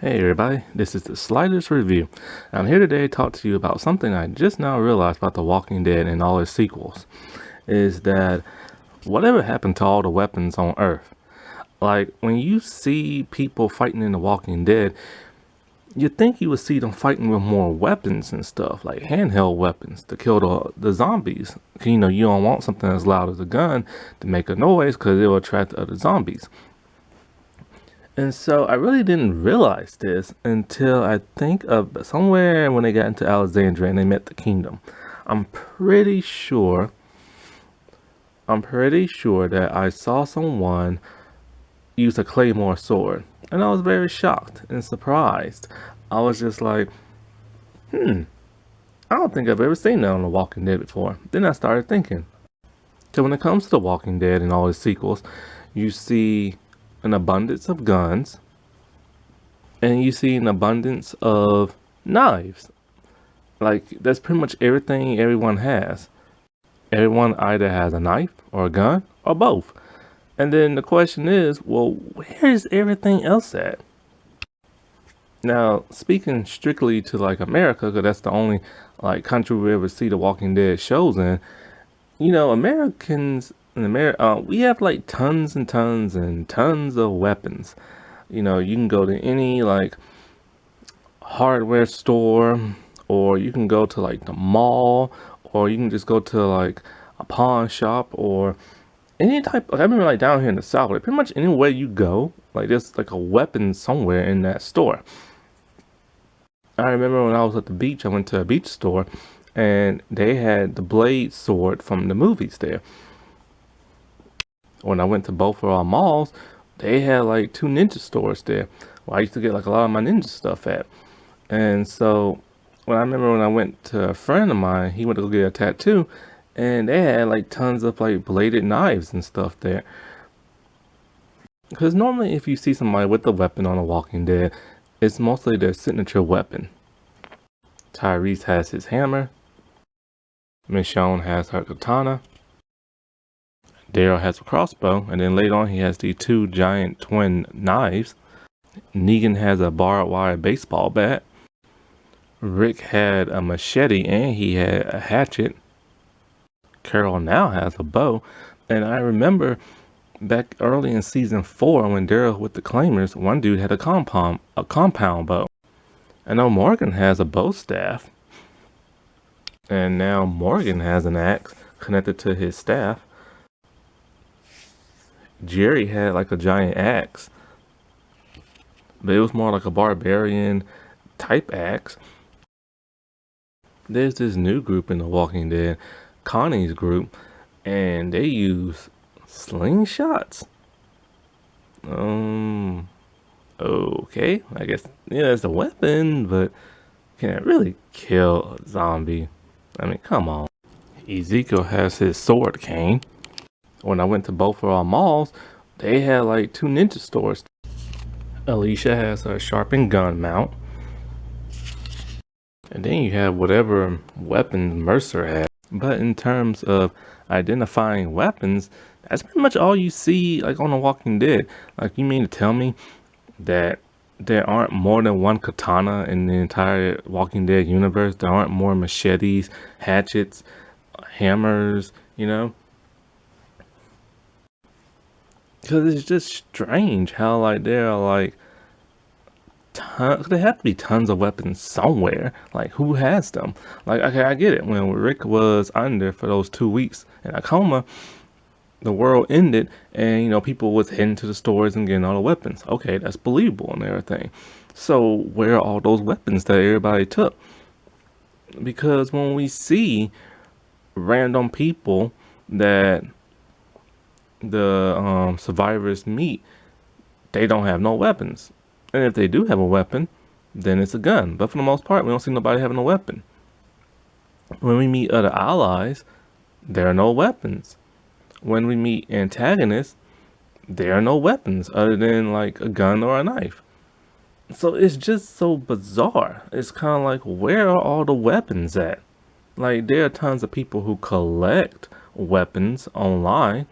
Hey everybody, this is the Sliders Review. I'm here today to talk to you about something I just now realized about The Walking Dead and all its sequels. Is that whatever happened to all the weapons on Earth? Like, when you see people fighting in The Walking Dead, you think you would see them fighting with more weapons and stuff, like handheld weapons to kill the zombies. You know, you don't want something as loud as a gun to make a noise because it will attract other zombies. And so I really didn't realize this until I think of somewhere when they got into Alexandria and they met the kingdom. I'm pretty sure, I'm pretty sure that I saw someone use a claymore sword. And I was very shocked and surprised. I was just like, I don't think I've ever seen that on The Walking Dead before. Then I started thinking. So when it comes to The Walking Dead and all its sequels, you see an abundance of guns, and you see an abundance of knives. Like, that's pretty much everything everyone has. Everyone either has a knife or a gun or both. And then the question is, well, where is everything else at? Now, speaking strictly to like America, because that's the only like country we ever see The Walking Dead shows in, you know, Americans in America, we have like tons and tons and tons of weapons. You know, you can go to any like hardware store, or you can go to like the mall, or you can just go to like a pawn shop, or any type. Like, I remember like down here in the south, like pretty much anywhere you go, like there's like a weapon somewhere in that store. I remember when I was at the beach, I went to a beach store, and they had the blade sword from the movies there. When I went to both of our malls, they had like two ninja stores there, where I used to get like a lot of my ninja stuff at. And so when I remember when I went to a friend of mine, he went to go get a tattoo, and they had like tons of like bladed knives and stuff there. Because normally, if you see somebody with a weapon on a Walking Dead, it's mostly their signature weapon. Tyrese has his hammer, Michonne has her katana, Daryl has a crossbow, and then later on he has the two giant twin knives. Negan has a barbed wire baseball bat. Rick had a machete and he had a hatchet. Carol now has a bow. And I remember back early in season 4 when Daryl with the Claimers, one dude had a compound bow. I know Morgan has a bow staff. And now Morgan has an axe connected to his staff. Jerry had like a giant axe, but it was more like a barbarian type axe. There's this new group in The Walking Dead, Connie's group, and they use slingshots. Okay, I guess, yeah, it's a weapon, but can it really kill a zombie? I mean, come on. Ezekiel has his sword cane. When I went to both of our malls, they had like two ninja stores. Alicia has a sharpened gun mount. And then you have whatever weapons Mercer had. But in terms of identifying weapons, that's pretty much all you see like on The Walking Dead. Like, you mean to tell me that there aren't more than one katana in the entire Walking Dead universe? There aren't more machetes, hatchets, hammers, you know? Because it's just strange how like there are like there have to be tons of weapons somewhere. Like, who has them? Like, okay, I get it. When Rick was under for those 2 weeks in a coma, the world ended, and you know people was heading to the stores and getting all the weapons. Okay, that's believable and everything. So where are all those weapons that everybody took? Because when we see random people that the survivors meet, they don't have no weapons. And if they do have a weapon, then it's a gun. But for the most part, we don't see nobody having a weapon. When we meet other allies, there are no weapons. When we meet antagonists, there are no weapons other than like a gun or a knife. So it's just so bizarre. It's kind of like, where are all the weapons at? Like, there are tons of people who collect weapons online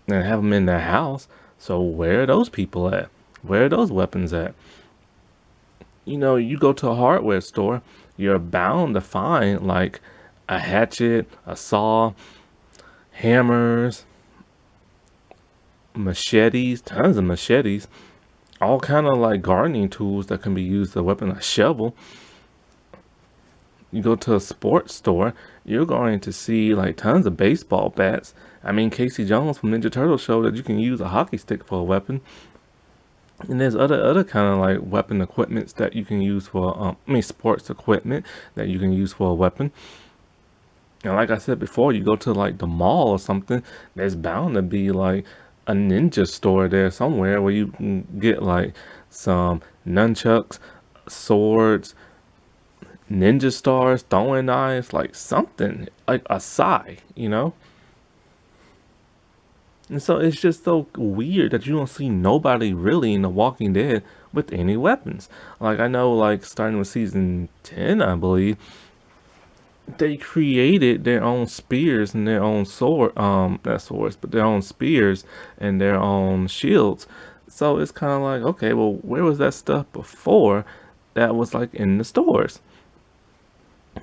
and have them in their house. So where are those people at? Where are those weapons at? You go to a hardware store, you're bound to find like a hatchet, a saw, hammers, machetes, tons of machetes, all kind of like gardening tools that can be used as a weapon, a shovel. You go to a sports store, you're going to see like tons of baseball bats. I mean, Casey Jones from Ninja Turtles showed that you can use a hockey stick for a weapon. And there's other kind of like weapon equipments that you can use for, sports equipment that you can use for a weapon. And like I said before, you go to like the mall or something, there's bound to be like a ninja store there somewhere where you can get like some nunchucks, swords, ninja stars, throwing knives, like something, like a sai. And so it's just so weird that you don't see nobody really in The Walking Dead with any weapons. Like I know, like starting with season 10, I believe, they created their own spears and their own not swords, but their own spears and their own shields. So it's kind of like, okay, well, where was that stuff before that was like in the stores?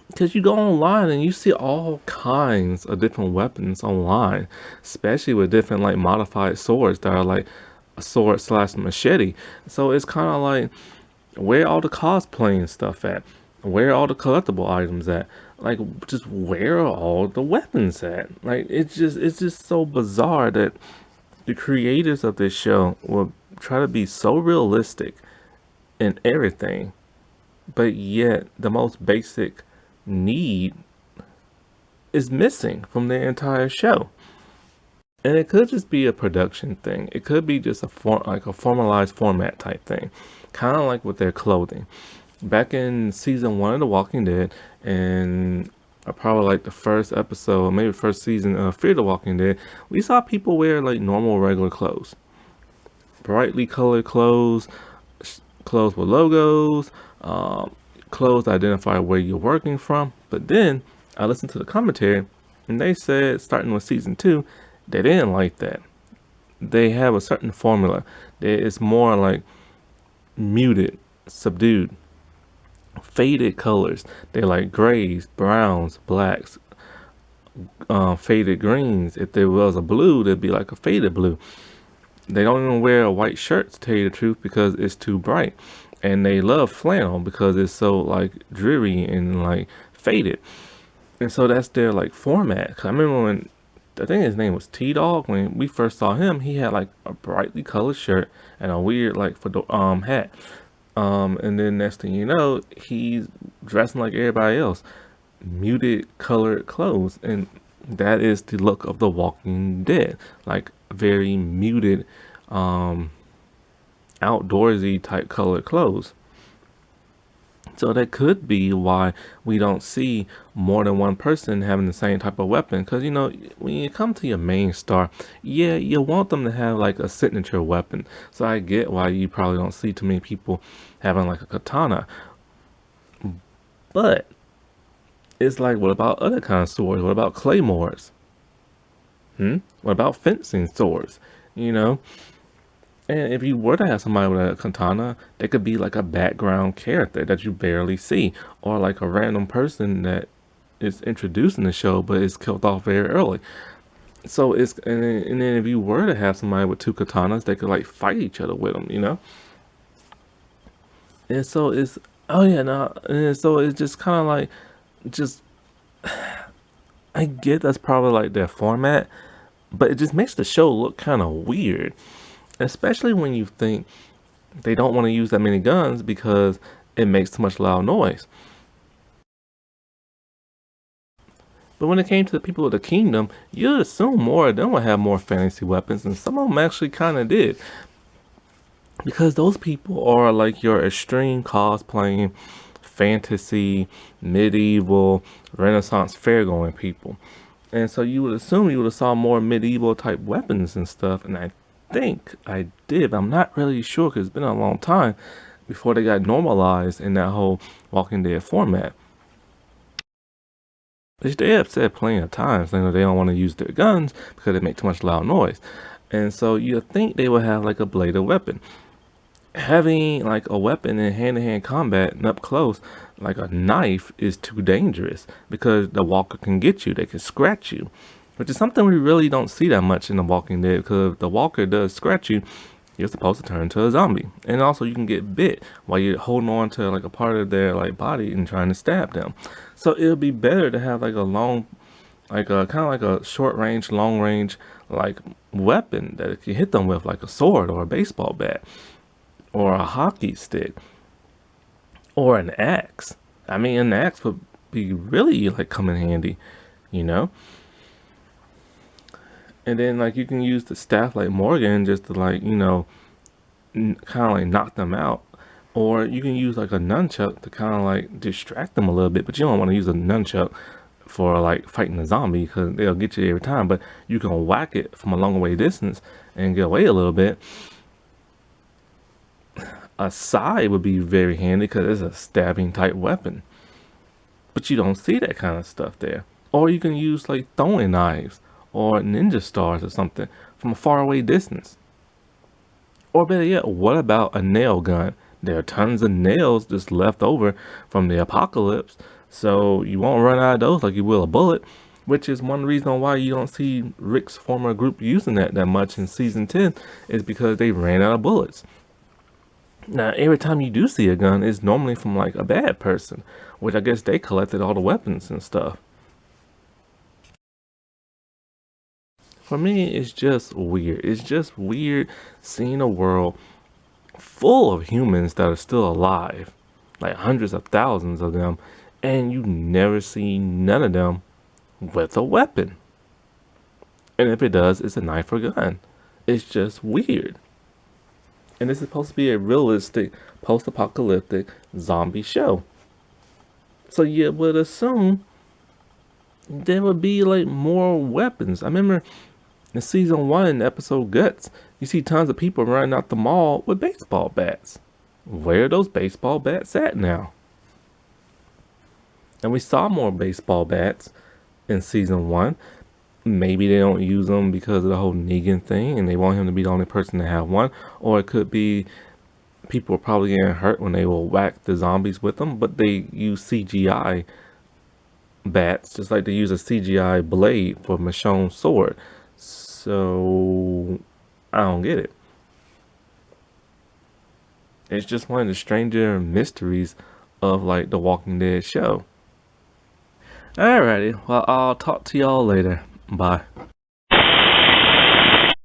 Because you go online and you see all kinds of different weapons online, especially with different like modified swords that are like a sword slash machete. So it's kind of like, where all the cosplaying stuff at? Where are all the collectible items at? Like, just where are all the weapons at? Like, it's just so bizarre that the creators of this show will try to be so realistic in everything, but yet the most basic need is missing from their entire show. And it could just be a production thing. It could be just like a formalized format type thing, kind of like with their clothing. Back in season 1 of The Walking Dead, and probably like the first episode, maybe first season of Fear the Walking Dead, we saw people wear like normal, regular clothes, brightly colored clothes, clothes with logos, clothes that identify where you're working from. But then I listened to the commentary, and they said, starting with season 2, they didn't like that. They have a certain formula. It's more like muted, subdued, faded colors. They like grays, browns, blacks, faded greens. If there was a blue, there'd be like a faded blue. They don't even wear white shirts, to tell you the truth, because it's too bright. And they love flannel because it's so like dreary and like faded. And so that's their like format. 'Cause I remember when, I think his name was T Dog, when we first saw him, he had like a brightly colored shirt and a weird like hat. And then next thing you know, he's dressing like everybody else, muted colored clothes, and that is the look of The Walking Dead, like very muted, um, outdoorsy type colored clothes. So that could be why we don't see more than one person having the same type of weapon. Because, when you come to your main star, yeah, you want them to have like a signature weapon. So I get why you probably don't see too many people having like a katana. But it's like, what about other kind of swords? What about claymores? What about fencing swords? You know? And if you were to have somebody with a katana, they could be like a background character that you barely see, or like a random person that is introduced in the show but is killed off very early. So and then if you were to have somebody with two katanas, they could like fight each other with them. And so it's, oh yeah, no, and so it's just kind of like, just, I get that's probably like their format, but it just makes the show look kind of weird, especially when you think they don't want to use that many guns because it makes too much loud noise. But when it came to the people of the kingdom, you'd assume more of them would have more fantasy weapons, and some of them actually kind of did. Because those people are like your extreme cosplaying, fantasy, medieval, Renaissance fair going people. And so you would assume you would have saw more medieval type weapons and stuff, and I think I did, but I'm not really sure because it's been a long time before they got normalized in that whole Walking Dead format. Which they have said plenty of times, they don't want to use their guns because they make too much loud noise. And so you think they would have like a bladed weapon. Having like a weapon in hand-to-hand combat and up close, like a knife, is too dangerous because the walker can get you. They can scratch you, which is something we really don't see that much in The Walking Dead. Because if the walker does scratch you, you're supposed to turn into a zombie. And also you can get bit while you're holding on to like a part of their like body and trying to stab them. So it would be better to have like a long, like a kind of like a short range, long range like weapon that you hit them with, like a sword or a baseball bat or a hockey stick or an axe. I mean, an axe would be really like come in handy, you know? And then like you can use the staff like Morgan just to like, kind of like knock them out. Or you can use like a nunchuck to kind of like distract them a little bit, but you don't want to use a nunchuck for like fighting a zombie because they'll get you every time. But you can whack it from a long away distance and get away a little bit. A scythe would be very handy because it's a stabbing type weapon, but you don't see that kind of stuff there. Or you can use like throwing knives or ninja stars or something from a far away distance. Or better yet, what about a nail gun? There are tons of nails just left over from the apocalypse, so you won't run out of those like you will a bullet, which is one reason why you don't see Rick's former group using that much in season 10, is because they ran out of bullets. Now, every time you do see a gun, it's normally from like a bad person, which I guess they collected all the weapons and stuff. For me, it's just weird. It's just weird seeing a world full of humans that are still alive, like hundreds of thousands of them, and you never see none of them with a weapon. And if it does, it's a knife or gun. It's just weird. And this is supposed to be a realistic, post-apocalyptic zombie show. So you would assume there would be like more weapons. I remember in season 1, episode Guts, you see tons of people running out the mall with baseball bats. Where are those baseball bats at now? And we saw more baseball bats in season 1. Maybe they don't use them because of the whole Negan thing and they want him to be the only person to have one. Or it could be people are probably getting hurt when they will whack the zombies with them, but they use CGI bats just like they use a CGI blade for Michonne's sword. So I don't get it. It's just one of the stranger mysteries of like the Walking Dead show. Alrighty, well, I'll talk to y'all later. Bye.